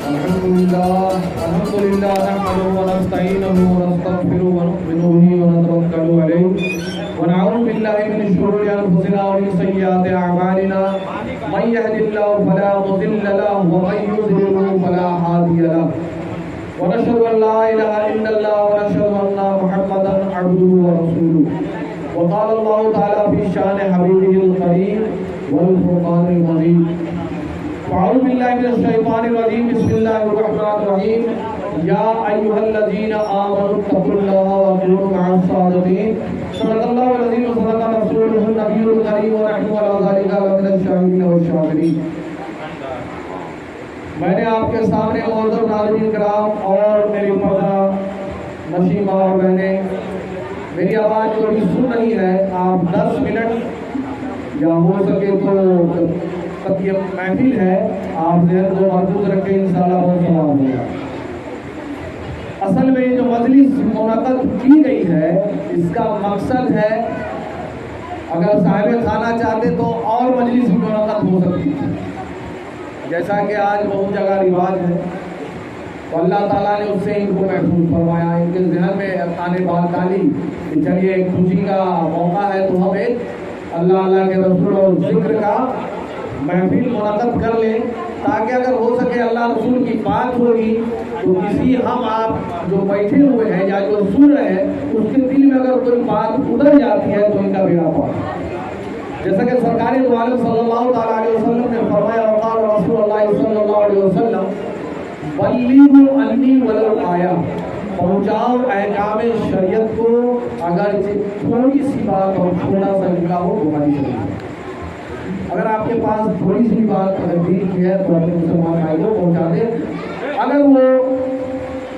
الحمد لله نحمده ونستعينه ونستغفره ونؤمن به ونتوكل عليه ونعوذ بالله من شرور انفسنا ومن سيئات اعمالنا من يهد الله فلا مضل له ومن يضلل فلا هادي له ونشهد ان لا اله الا الله ونشهد ان محمدا عبده ورسوله وقال الله تعالى في شان حبيبه الكريم والفرقان المجيد أعوذ بالله من الشيطان الرجيم بسم الله الرحمن الرحيم يا أيها الذين آمنوا اتقوا الله وكونوا مع الصادقين صدق الله العظيم وصدق رسوله النبي الكريم ونحن على ذلك لمن الشاهدين والشاكرين. میں نے آپ کے سامنے معزز ناظرین کرام اور میری پردہ نشین ماں اور بہنیں، میری آواز جو ابھی سن رہی ہے، آپ 10 منٹ یا ہو سکے تو یہ محفل ہے، آپ ذہن کو محفوظ رکھیں، انشاءاللہ بہت سلام ہوگا. اصل میں جو مجلس منعقد کی گئی ہے اس کا مقصد ہے، اگر صاحب خانہ چاہتے تو اور مجلس منعقد ہو سکتی ہے، جیسا کہ آج بہت جگہ رواج ہے، تو اللہ تعالیٰ نے اس سے ان کو محفوظ فرمایا. ان کے ذہن میں آنے بات ڈالی کہ چلیے ایک خوشی کا موقع ہے تو ہم ایک اللہ کے رسول اور ذکر کا محفل منعقد کر لیں، تاکہ اگر ہو سکے اللہ رسول کی بات ہوگی تو کسی ہم آپ جو بیٹھے ہوئے ہیں یا جو سن رہے ہیں اس کے دل میں اگر کوئی بات اتر جاتی ہے تو ان کا بیڑا پار. جیسا کہ سرکار دو عالم صلی اللہ تعالیٰ علیہ وسلم نے فرمایا، وقال رسول اللہ صلی اللہ علیہ وسلم بلیغوا عنی ولو آیا، پہنچاؤ احکام شریعت کو اگر تھوڑی سی بات اور تھوڑا سا نکلا ہو بخاری شریف. اگر آپ کے پاس تھوڑی سی بات اگر دین کی ہے تو اپنے مسلمان بھائی کو پہنچا دیں. اگر وہ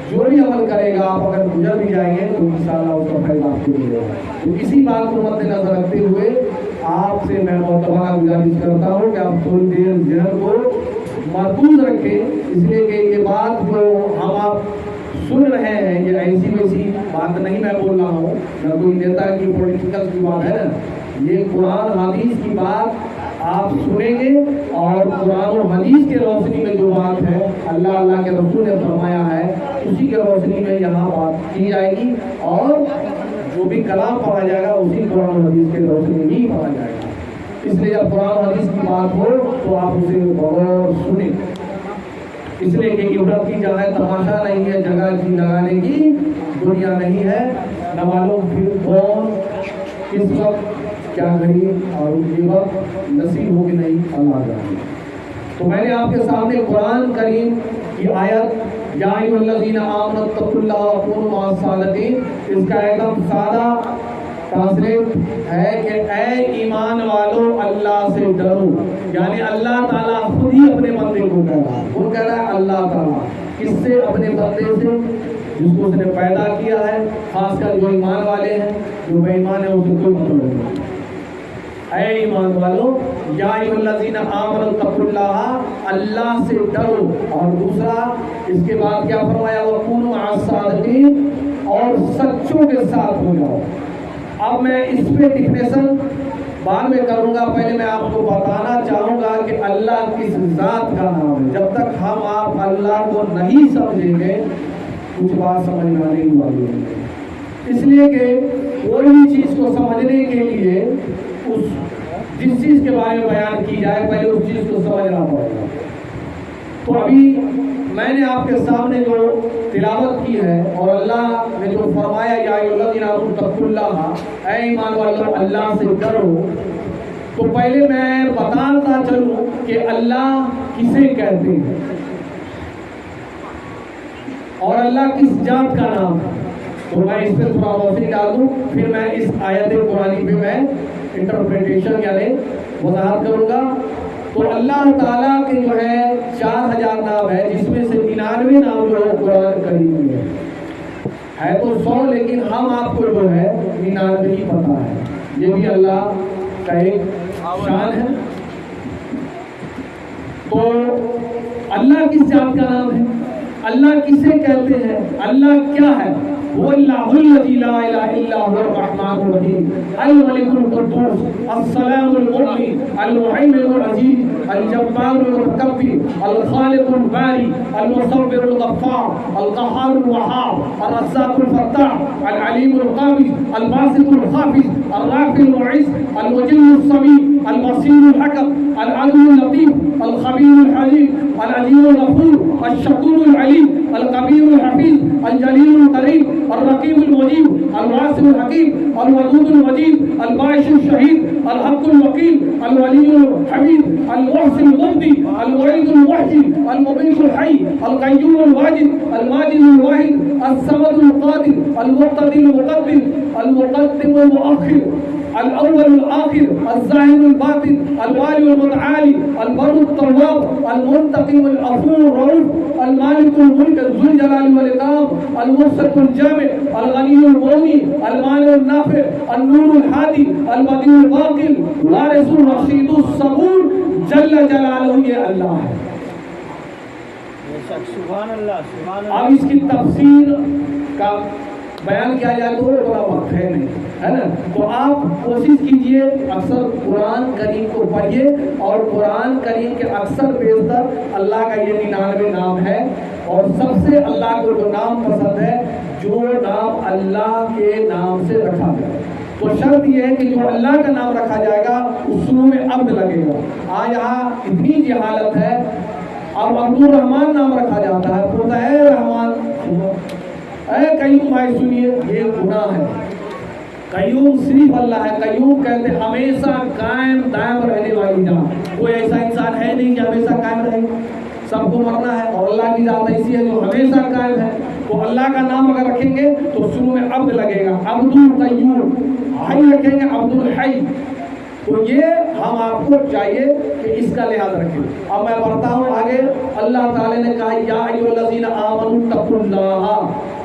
جو بھی عمل کرے گا آپ اگر گزر بھی جائیں گے تو انشاءاللہ اس کا فائدہ آپ کو ملے گا. تو اسی بات کو مد نظر رکھتے ہوئے آپ سے میں محترمہ گزارش کرتا ہوں کہ آپ تھوڑی دیر ذہن کو محفوظ رکھیں، اس لیے کہ یہ بات جو ہم آپ سن رہے ہیں یہ ایسی ویسی بات نہیں میں بول رہا ہوں، نہ کوئی نیتا کی پولیٹیکل کی بات ہے نا، یہ قرآن حدیث کی بات آپ سنیں گے اور قرآن و حدیث کے روشنی میں جو بات ہے اللہ کے رسول نے فرمایا ہے اسی کے روشنی میں یہاں بات کی جائے گی، اور جو بھی کلام پڑھا جائے گا اسی قرآن و حدیث کے روشنی میں ہی پڑھا جائے گا. اس لیے جب قرآن و حدیث کی بات ہو تو آپ اسے غور سنیں، اس لیے کہ عبرت کی جگہ تماشا نہیں ہے، جگہ کی لگانے کی دنیا نہیں ہے. نہ معلوم پھر کون کس وقت کیا غریب اور یہ وقت نصیب ہوگی نہیں، اللہ جانے. تو میں نے آپ کے سامنے قرآن کریم کی آیت یا ایھا الذین آمنوا اتقوا اللہ وکونوا مع الصادقین، اس کا ایک دم سادہ ٹرانسلیٹ ہے کہ اے ایمان والو اللہ سے ڈرو. یعنی اللہ تعالیٰ خود ہی اپنے بندے کو کہہ رہا ہے، وہ کہہ رہا ہے اللہ تعالیٰ کس سے؟ اپنے بندے سے جس کو اس نے پیدا کیا ہے، خاص کر جو ایمان والے ہیں. جو بے ایمان ہے اسے کوئی مطلب نہیں. اے ایمان والو یا ایھا الذین آمنوا اتقوا اللہ، اللہ سے ڈرو. اور دوسرا اس کے بعد کیا فرمایا؟ وکونوا مع الصادقین، اور سچوں کے ساتھ ہو جاؤ. اب میں اس پہ ڈفینیشن بعد میں کروں گا، پہلے میں آپ کو بتانا چاہوں گا کہ اللہ کس ذات کا نام ہے. جب تک ہم آپ اللہ کو نہیں سمجھیں گے کچھ بات سمجھنا نہیں والی ہے. اس لیے کہ کوئی بھی چیز کو سمجھنے کے لیے جس چیز کے بارے میں بیان کی جائے پہلے اس چیز کو سمجھنا پڑے گا. تو ابھی میں نے آپ کے سامنے جو تلاوت کی ہے اور اللہ نے جو فرمایا یا ایھا الذین آمنوا اتقوا اللہ، اے ایمان والو اللہ سے ڈرو، تو پہلے میں بتاتا چلوں کہ اللہ کسے کہتے ہیں اور اللہ کس ذات کا نام ہے. تو میں اس پہ تھوڑا روشنی ڈال دوں، پھر میں اس آیت قرآنی پہ میں انٹرپریٹیشن یعنی وضاحت کروں گا. تو اللہ تعالیٰ کے جو ہے 4000 نام ہے، جس میں سے 99 نام جو ہے قرآن کریم میں ہے تو 100، لیکن ہم آپ کو جو ہے 99 ہی پتہ ہے. یہ بھی اللہ کا ایک شان ہے. تو اللہ کس ذات کا نام ہے؟ اللہ کسے کہتے ہیں؟ اللہ کیا ہے؟ هو الله الذي لا اله الا هو الرحمن الرحيم الملك القدوس السلام المؤمن المهيمن العزيز الجبار المتكبر الخالق الباری المصور الغفار القهار الوهاب الرزاق الفتاح العليم القابض الباسط الخافض الرافع المعز المجل السميع البصير الحكم العدل اللطيف الخبير الحليم العليم الغفور الشكور العليم الكبير الحفيظ الجليل الكريم الرقيب المجيب الواسع الحكيم الودود المجيد الباعث الشهيد الحق الوكيل الولي الحميد المحسن المبدي المعيد المحيي المميت الحي القيوم الواجد الماجد الواحد الصمد القادر المقتدر المقدم المقدم المؤخر الأول الآخر الظاهر الباطن الوالي والمتعالي البر التواب المنتقم الغفور الرؤوف المالك الملك ذو الجلال والإكرام الممسك الجامع الغني المغني المانع النافع النور الهادي البديع الباقي الوارث الرشيد الصبور جل جلالہ یہ اللہ ہے. سبحان اللہ سبحان اللہ. اب اس کی تفسیر کا بیان کیا جائے تو بڑا وقت ہے نہیں ہے نا. تو آپ کوشش کیجئے اکثر قرآن کریم کو پڑھیے اور قرآن کریم کے اکثر بیشتر اللہ کا یہ 99 نام ہے اور سب سے اللہ کو جو نام پسند ہے جو نام اللہ کے نام سے رکھا گیا. تو شرط یہ ہے کہ جو اللہ کا نام رکھا جائے گا اس شروع میں عبد لگے گا. آج یہاں اتنی جہالت ہے. اب عبد الرحمن نام رکھا جاتا ہے تو اے رحمان اے قیوم بھائی سنیے یہ گناہ ہے. قیوم صرف اللہ ہے. قیوم کہتے ہیں ہمیشہ قائم دائم رہنے والی ذات. کوئی ایسا انسان ہے نہیں کہ ہمیشہ قائم رہے. سب کو مرنا ہے اور اللہ کی ذات ایسی ہے جو ہمیشہ قائم ہے. تو اللہ کا نام اگر رکھیں گے تو شروع میں عبد لگے گا. عبد القیوم. حی رکھیں گے عبد الحی. تو یہ ہم آپ کو چاہیے کہ اس کا لحاظ رکھیں. اب میں پڑھتا ہوں آگے. اللہ تعالی نے کہا یا ایھا الذین آمنوا اتقوا اللہ.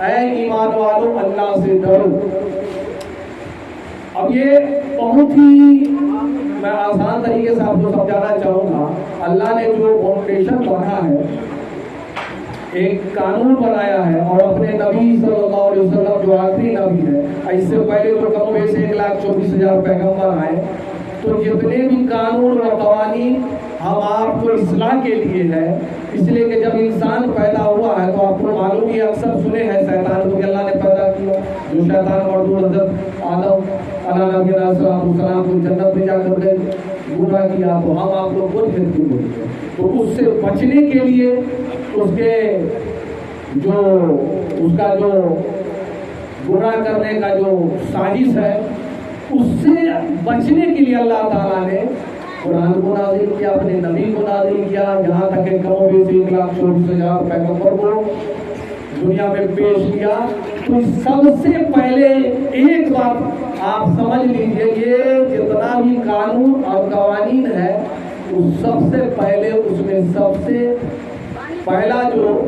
اے ایمان والو اللہ سے ڈرو. اب یہ بہت ہی میں آسان طریقے سے آپ کو سمجھانا چاہوں گا. اللہ نے جو فاؤنڈیشن بنا ہے ایک قانون بنایا ہے اور اپنے نبی صلی اللہ علیہ وسلم جو آخری نبی ہے اس سے پہلے تو کم و بیش 1,24,000 پیغمبر آئے. تو جتنے بھی قانون اور قوانین ہم آپ کو اصلاح کے لیے ہے. اس لیے کہ جب انسان پیدا ہوا ہے تو آپ کو معلوم ہی اکثر سنے ہیں شیطان کو کہ اللہ نے پیدا کیا. جو شیطان مردود حضرت آدم علیہ السلام کو جنت میں جا کر کے گناہ کیا تو ہم آپ لوگ کو جنتی ہوئی. تو اس سے بچنے کے لیے اس کا جو گناہ کرنے کا جو سازش ہے اس سے بچنے کے لیے اللہ تعالیٰ نے قرآن کو نازل کیا, اپنے نبی کو نازل کیا. یہاں تک کہ کم و بیش 1,24,000 پیغمبر کو دنیا میں پیش کیا. تو سب سے پہلے ایک بات آپ سمجھ لیجئے یہ جتنا بھی قانون اور قوانین ہے اس سب سے پہلے اس میں سب سے پہلا جو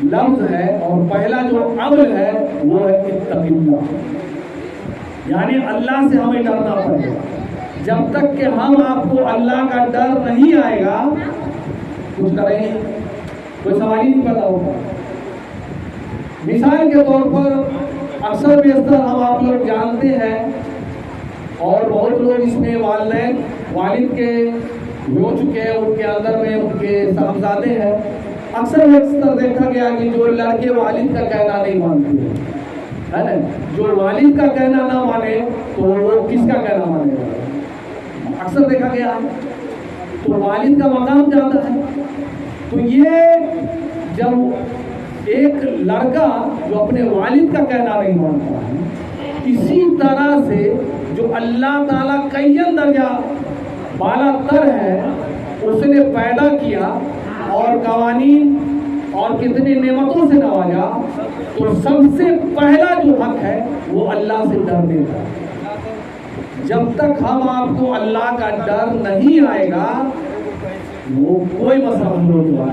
لفظ ہے اور پہلا جو امر ہے وہ ہے اتق اللہ. یعنی اللہ سے ہمیں ڈرنا پڑے گا. جب تک کہ ہم آپ کو اللہ کا ڈر نہیں آئے گا کچھ کریں گے کوئی سوال ہی نہیں پیدا ہوگا. مثال کے طور پر اکثر بیشتر ہم آپ لوگ جانتے ہیں اور بہت لوگ اس میں والد کے ہو چکے ہیں, ان کے اندر میں ان کے صاحبزادے ہیں. اکثر دیکھا گیا کہ جو لڑکے والد کا کہنا نہیں مانتے ہے نا, جو والد کا کہنا نہ مانے تو وہ کس کا کہنا مانے گا. اکثر دیکھا گیا تو والد کا مقام جاتا ہے. تو یہ جب ایک لڑکا جو اپنے والد کا کہنا نہیں مانتا ہے, اسی طرح سے جو اللہ تعالیٰ کئی درجہ بالا تر ہے اس نے پیدا کیا اور قوانین اور کتنی نعمتوں سے نوازا. تو سب سے پہلا جو حق ہے وہ اللہ سے ڈرنے کا. جب تک ہم آپ کو اللہ کا ڈر نہیں آئے گا وہ کوئی مسئلہ نہیں ہوگا.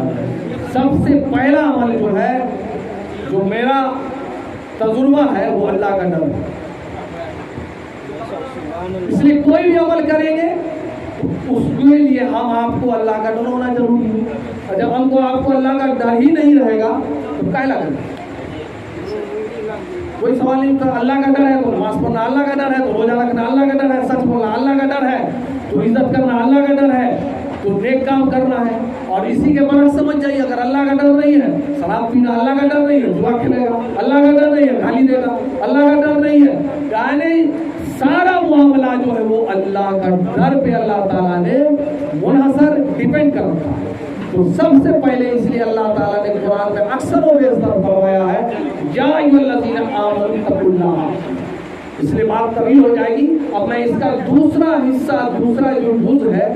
سب سے پہلا عمل جو ہے جو میرا تجربہ ہے وہ اللہ کا ڈر ہے. اس لیے کوئی بھی عمل کریں گے اس کے لیے ہم آپ کو اللہ کا ڈر ہونا ضروری ہے. اور جب ہم کو آپ کو اللہ کا ڈر ہی نہیں رہے گا تو کہلا کریں. کوئی سوال نہیں ہوتا. اللہ کا ڈر ہے تو نماز پڑھنا اللہ کا ڈر ہے, تو روزہ رکھنا اللہ کا ڈر ہے, سچ بولنا اللہ کا ڈر ہے, تو عزت کرنا اللہ کا ڈر ہے, تو نیک کام کرنا ہے. اور اسی کے برعکس سمجھ جائیے اگر اللہ کا ڈر نہیں ہے, شراب پینا اللہ کا ڈر نہیں ہے, جوا کھیلے گا اللہ کا ڈر نہیں ہے, گالی دے گا اللہ کا ڈر نہیں ہے, یعنی سارا معاملہ جو ہے وہ اللہ کا ڈر پہ اللہ تعالیٰ نے منحصر ڈیپینڈ کر رکھا ہے. تو سب سے پہلے اس لیے اللہ تعالیٰ نے قرآن میں اکثر و بیشتر فرمایا ہے یا ایھا الذین آمنوا اتقوا اللہ. اس لیے بات طویل ہو جائے گی. اب میں اس کا دوسرا حصہ, دوسرا جو جز ہے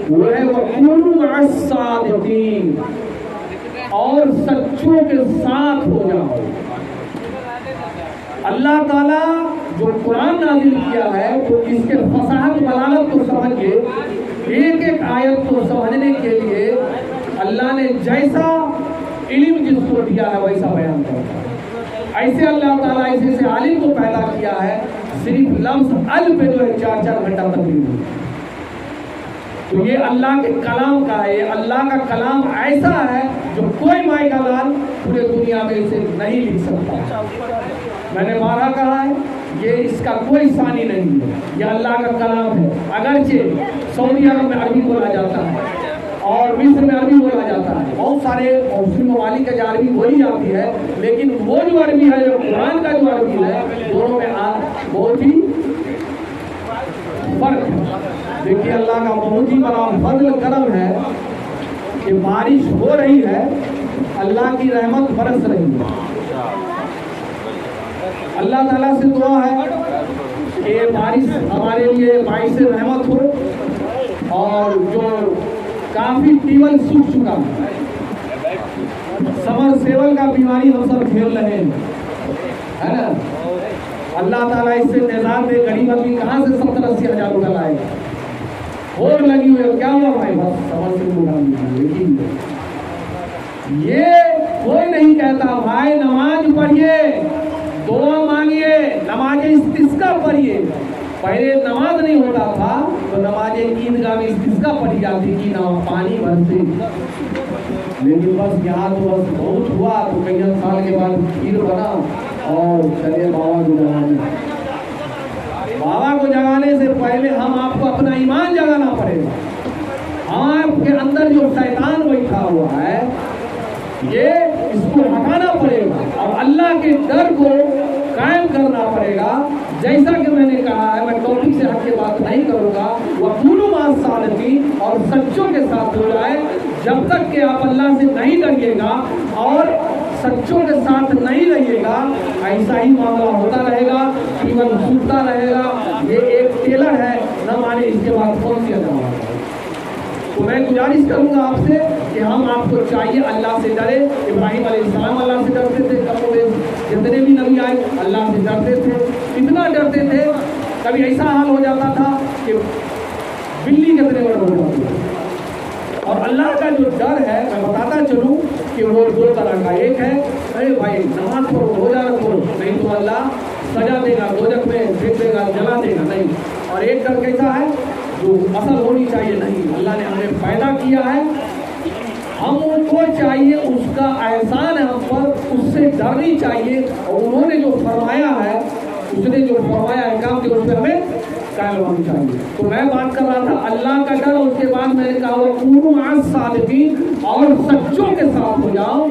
وہ ہے وَكُونُوا مَعَ الصَّادِقِينَ, اور سچوں کے ساتھ ہو جاؤ. اللہ تعالیٰ جو قرآن نازل کیا ہے تو اس کے فصاحت بلاغت کو سمجھ کے ایک ایک آیت کو سمجھنے کے لیے اللہ نے جیسا علم جس کو دیا ہے ویسا بیان کرتا ہے. ایسے اللہ تعالیٰ ایسے سے عالم کو پیدا کیا ہے, صرف لفظ ال پہ جو ہے 4-4 گھنٹہ تقریر ہے. تو یہ اللہ کے کلام کا ہے, یہ اللہ کا کلام ایسا ہے جو کوئی مائی کا لال پورے دنیا میں اسے نہیں لکھ سکتا. میں نے بارہا کہا ہے یہ اس کا کوئی ثانی نہیں ہے, یہ اللہ کا کلام ہے. اگرچہ سعودی عرب میں عربی بولا جاتا ہے اور مصر میں عربی بولا جاتا ہے, بہت سارے مسلم ممالک کے عربی بولی جاتی ہے, لیکن وہ جو عربی ہے جو قرآن کا جو عربی ہے دونوں میں بہت ہی فرق ہے. دیکھیے اللہ کا بہت ہی بڑا فضل کرم ہے کہ بارش ہو رہی ہے, اللہ کی رحمت برس رہی ہے. اللہ تعالیٰ سے دعا ہے کہ بارش ہمارے لیے باعث رحمت ہو, اور جو کافی ٹیول سوکھ چکا ہے, سمر سیول کا بیماری ہم سب کھیل رہے ہیں, ہے نا. اللہ تعالیٰ اس سے نظام دے. غریب آدمی کہاں سے 70-80 ہزار روپیہ لائے گا؟ اور لگی ہوئی ہے, کیا ہوا بھائی, بس سمر سے لیکن یہ کوئی نہیں کہتا بھائی نماز پڑھیے, دعا مانگیے, نماز استسقا پڑھیے. پہلے نماز نہیں ہوتا تھا تو نماز عیدگاہ میں استسقا پڑھی جاتی تھی, نہ پانی بھرتے. لیکن بس یہاں تو بس بہت ہوا تو کئی سال کے بعد کھیر بنا اور چلے بابا کو جگانے. بابا کو جگانے سے پہلے ہم آپ کو اپنا ایمان جگانا پڑے گا. آپ کے اندر جو شیطان بیٹھا ہوا ہے یہ اس کو ہٹانا پڑے گا اور اللہ کے ڈر کو قائم کرنا پڑے گا. جیسا کہ میں نے کہا ہے, میں ٹاپک سے ہٹ کے بات نہیں کروں گا. وَكُونُوا مَعَ الصَّادِقِينَ, اور سچوں کے ساتھ ہو جائے. جب تک کہ آپ اللہ سے نہیں ڈریے گا اور سچوں کے ساتھ نہیں رہیے گا, ایسا ہی معاملہ ہوتا رہے گا, ایون سوکھتا رہے گا. یہ ایک ٹیلر ہے, نہ مانے اس کے بعد کون سی ادا. تو میں گزارش کروں گا آپ سے کہ ہم آپ کو چاہیے اللہ سے ڈرے. ابراہیم علیہ السلام اللہ سے ڈرتے تھے, جتنے بھی نبی آئے اللہ سے ڈرتے تھے. اتنا ڈرتے تھے کبھی ایسا حال ہو جاتا تھا کہ بلی کتنے بڑے ہو جاتی ہے. اور اللہ کا جو ڈر ہے میں بتاتا چلوں کہ وہ 2 طرح کا. ایک ہے ارے بھائی نماز پڑھو, روزہ رکھو, نہیں تو اللہ سزا دے گا, دوزخ میں پھینک دے گا, جلا دے گا, نہیں. اور ایک ڈر کیسا ہے جو اصل ہونی چاہیے, نہیں, اللہ نے ہمیں پیدا کیا ہے, ہم کو چاہیے اس کا احسان ہے ہم پر, اس سے ڈرنی چاہیے. اور انہوں نے جو فرمایا ہے, اس نے جو فرمایا ہے کام کہ اس پہ ہمیں قائم ہونا چاہیے. تو میں بات کر رہا تھا اللہ کا ڈر, اور اس کے بعد میں نے کہا وَكُونُوا مَعَ الصَّادِقِينَ, اور سچوں کے ساتھ ہو جاؤ.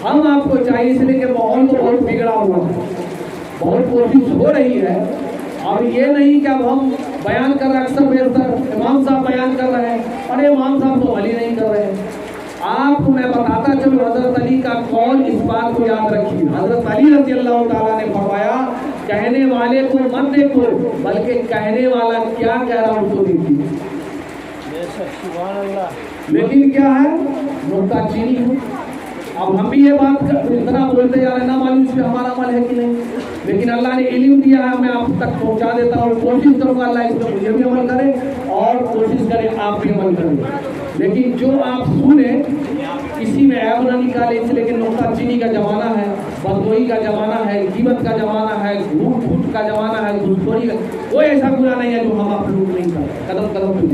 ہم آپ کو چاہیے, اس لیے کہ ماحول تو بہت بگڑا ہوا ہے, بہت کوشش ہو رہی ہے. اور یہ نہیں کہ اب ہم بیان کر رہے, اکثر بیشتر امام صاحب بیان کر رہے ہیں, ارے امام صاحب تو علی نہیں کر رہے ہیں. آپ کو میں بتاتا چلو حضرت علی کا قول, اس بات کو یاد رکھیے. حضرت علی رضی اللہ تعالیٰ نے فرمایا کہنے والے کو مت دیکھو بلکہ کہنے والا کیا کہہ رہا اس کو دیکھیے. لیکن کیا ہے نقطہ چینی ہو. اب ہم بھی یہ بات اتنا بولتے جا رہے, نہ معلوم اس پہ ہمارا عمل ہے کہ نہیں, لیکن اللہ نے علم دیا ہے, میں آپ تک پہنچا دیتا ہوں. کوشش کروں گا اللہ اس پہ مجھے بھی عمل کرے اور کوشش کریں آپ بھی عمل کریں. لیکن جو آپ سنیں کسی میں عیب نہ نکالے, اس لیے کہ نقطہ چینی کا زمانہ ہے, بدگوئی کا زمانہ ہے, غیبت کا زمانہ ہے, جھوٹ پھوٹ کا زمانہ ہے, گھوس خوری کا. کوئی ایسا گناہ نہیں ہے جو ہم آپ لوگ نہیں کرتے, قدم قدم پہ.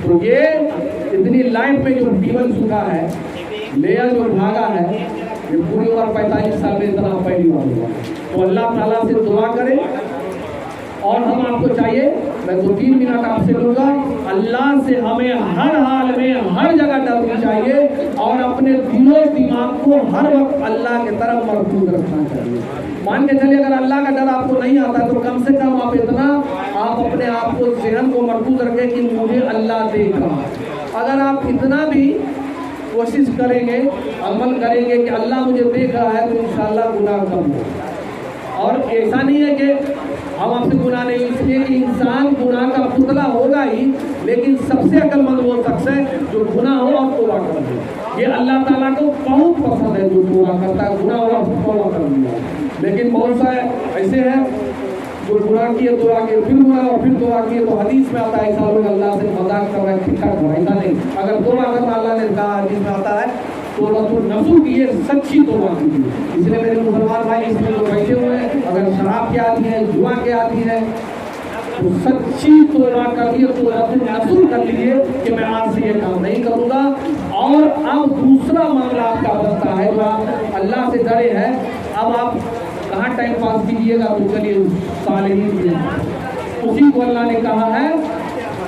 تو یہ اتنی لائف میں جو ڈیول چکا ہے, لیئر جو بھاگا ہے, یہ پوری عمر 45 سال میں اتنا پہلی بار ہوا. تو اللہ تعالیٰ سے دعا کریں, اور ہم آپ کو چاہیے, میں 2-3 منٹ آپ سے لوں گا. اللہ سے ہمیں ہر حال میں ہر جگہ ڈرنا چاہیے اور اپنے دل و دماغ کو ہر وقت اللہ کی طرف مرکوز رکھنا چاہیے. مان کے چلیے اگر اللہ کا ڈر آپ کو نہیں آتا تو کم سے کم آپ اتنا آپ اپنے آپ کو ذہن کو مرکوز رکھیں کہ مجھے اللہ دیکھ رہا. اگر آپ اتنا بھی کوشش کریں گے عمل کریں گے کہ اللہ مجھے دیکھ رہا ہے تو انشاءاللہ گناہ کم ہو. اور ایسا نہیں ہے کہ ہم آپ سے گناہ نہیں, اس لیے کہ انسان گناہ کا پتلا ہوگا ہی, لیکن سب سے عقل مند وہ شخص ہے جو گناہ ہو اور توبہ کر دے. یہ اللہ تعالیٰ کو بہت پسند ہے جو توبہ کرتا ہے, گناہ ہوا توبہ کر دیا. لیکن بہت سارے ایسے ہیں جو گناہ کیے توبہ کیے پھر گناہ اور پھر توبہ کیے, تو حدیث میں آتا ہے ایسا لوگ اللہ سے مذاق کر رہے ہیں, ٹھیک ٹھاک ہو. ایسا نہیں, اگر توبہ کرنا اللہ نے کہا حدیث میں آتا ہے توبہ تو نصوح کی ہے, سچی توبہ کی. اس لیے میرے مسلمان بھائی اس میں جو بیٹھے ہوئے ہیں, اگر شراب کے عادی ہے, جوا کے عادی ہے, تو سچی توبہ کر لیے, توبہ نصوح کر لیجیے کہ میں آج سے یہ کام نہیں کروں گا. اور اب دوسرا معاملہ آپ کا بنتا ہے جو آپ اللہ سے ڈرے ہیں, اب آپ کہاں ٹائم پاس کیجیے گا, تو چلیے صالحین کی اسی کو اللہ نے کہا ہے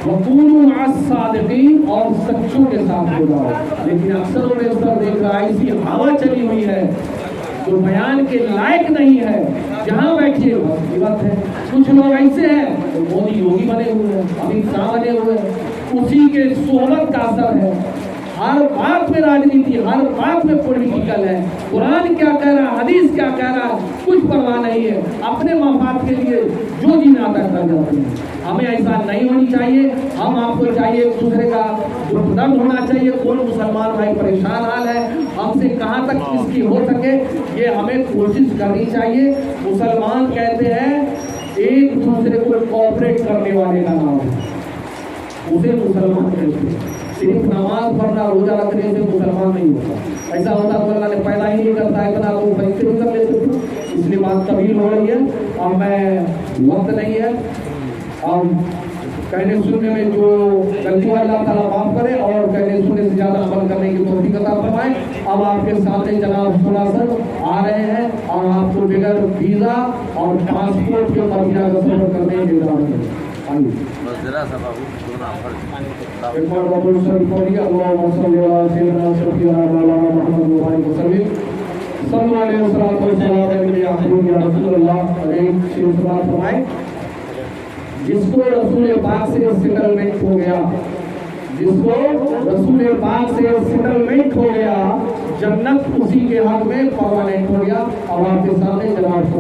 وَقُولُوا مَعَ الصَّادِقِينَ, اور سچوں کے ساتھ ہو جاؤ. لیکن اکثر اور بیشتر دیکھ رہا ایسی ہوا چلی ہوئی ہے جو بیان کے لائق نہیں ہے, جہاں بیٹھیے غیبت ہے. کچھ لوگ ایسے ہیں تو مودی یوگی بنے ہوئے ہیں, امت شاہ بنے ہوئے ہیں, اسی کے صحبت کا اثر ہے. ہر بات میں راجنیتی, ہر بات میں پولیٹیکل ہے. قرآن کیا کہہ رہا, حدیث کیا کہہ رہا, کچھ پرواہ نہیں ہے. اپنے مفاد کے لیے جو جی ناتا کر جاتے ہیں. ہمیں ایسا نہیں ہونی چاہیے. ہم آپ کو چاہیے ایک دوسرے کا درد ہونا چاہیے. کون مسلمان بھائی پریشان حال ہے, ہم سے کہاں تک اس کی ہو سکے یہ ہمیں کوشش کرنی چاہیے. مسلمان کہتے ہیں ایک دوسرے کو کوآپریٹ کرنے والے کا نام ہے, اسے مسلمان کہتے ہیں. صرف نماز پڑھنا روزہ رکھنے سے مسلمان نہیں ہوتا. ایسا ہوتا تو اللہ نے پیدا ہی نہیں کرتا, اتنا وہ پیسے بھی کر لیتے تھے. اس لیے بات طویل ہو رہی ہے اور میں وقت نہیں ہے. اور کہنے سننے میں جو غلطی ہے اللہ تعالیٰ معاف کرے اور کہنے سننے سے زیادہ عمل کرنے کی توفیق عطا فرمائے. اب آپ کے سامنے جناب سنا سر آ رہے ہیں اور آپ کو بغیر ویزا اور پاسپورٹ کے مدینہ کا سفر کرنے کی اجازت ہے. ایک بار بابو سر پڑھیے اللہم صلی اللہ سیدنا سیدنا مولانا محمد وسلم صلی اللہ علیہ وسلم یا حبیب یا رسول اللہ علیہ وسلم فرمائے جس کو رسول پاک سے سیٹلمنٹ ہو گیا, جس کو رسول پاک سے سیٹلمنٹ ہو گیا, جنت اسی کے حق میں پرماننٹ ہو گیا. اور آپ کے سامنے جناب